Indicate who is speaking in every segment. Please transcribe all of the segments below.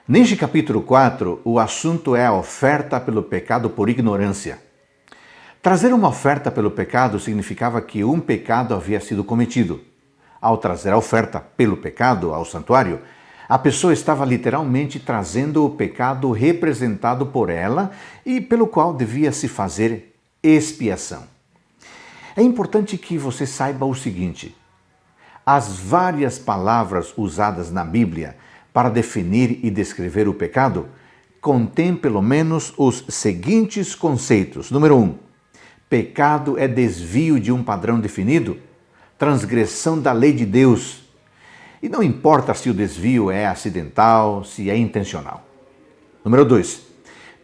Speaker 1: Neste capítulo 4, o assunto é a oferta pelo pecado por ignorância. Trazer uma oferta pelo pecado significava que um pecado havia sido cometido. Ao trazer a oferta pelo pecado ao santuário, a pessoa estava literalmente trazendo o pecado representado por ela e pelo qual devia se fazer expiação. É importante que você saiba o seguinte: as várias palavras usadas na Bíblia para definir e descrever o pecado contêm pelo menos os seguintes conceitos. Número 1. Pecado é desvio de um padrão definido, transgressão da lei de Deus. E não importa se o desvio é acidental, se é intencional. Número 2.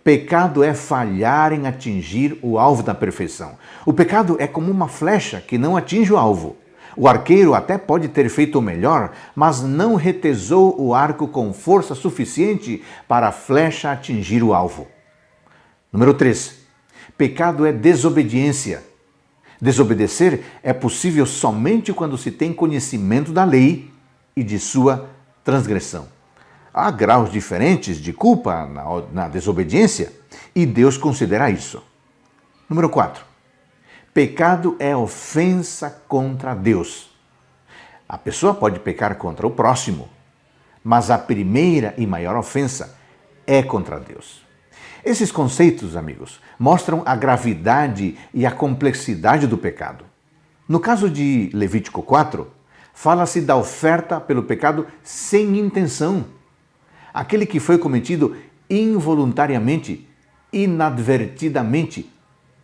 Speaker 1: Pecado é falhar em atingir o alvo da perfeição. O pecado é como uma flecha que não atinge o alvo. O arqueiro até pode ter feito o melhor, mas não retesou o arco com força suficiente para a flecha atingir o alvo. Número 3. Pecado é desobediência. Desobedecer é possível somente quando se tem conhecimento da lei e de sua transgressão. Há graus diferentes de culpa na desobediência e Deus considera isso. Número 4. Pecado é ofensa contra Deus. A pessoa pode pecar contra o próximo, mas a primeira e maior ofensa é contra Deus. Esses conceitos, amigos, mostram a gravidade e a complexidade do pecado. No caso de Levítico 4, fala-se da oferta pelo pecado sem intenção. Aquele que foi cometido involuntariamente, inadvertidamente,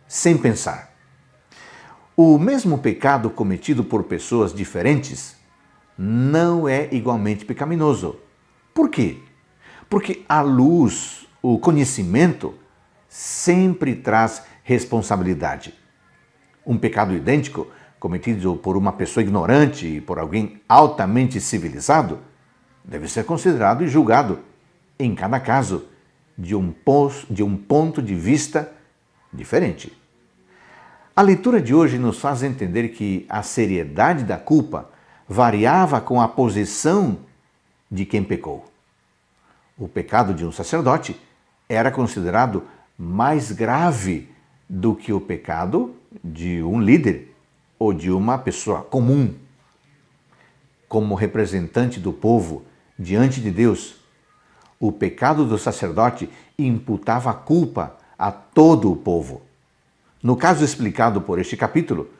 Speaker 1: sem pensar. O mesmo pecado cometido por pessoas diferentes não é igualmente pecaminoso. Por quê? Porque a luz, o conhecimento, sempre traz responsabilidade. Um pecado idêntico, cometido por uma pessoa ignorante e por alguém altamente civilizado, deve ser considerado e julgado, em cada caso, de um ponto de vista diferente. A leitura de hoje nos faz entender que a seriedade da culpa variava com a posição de quem pecou. O pecado de um sacerdote era considerado mais grave do que o pecado de um líder ou de uma pessoa comum. Como representante do povo diante de Deus, o pecado do sacerdote imputava a culpa a todo o povo. No caso explicado por este capítulo,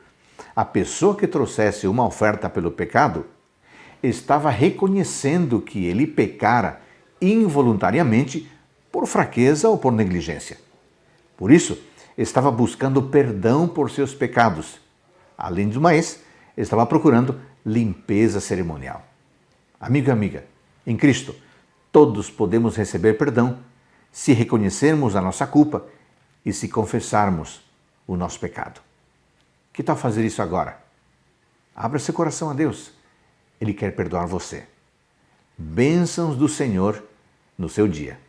Speaker 1: a pessoa que trouxesse uma oferta pelo pecado estava reconhecendo que ele pecara involuntariamente por fraqueza ou por negligência. Por isso, estava buscando perdão por seus pecados. Além do mais, estava procurando limpeza cerimonial. Amigo e amiga, em Cristo, todos podemos receber perdão se reconhecermos a nossa culpa e se confessarmos o nosso pecado. Que tal fazer isso agora? Abra seu coração a Deus. Ele quer perdoar você. Bênçãos do Senhor no seu dia.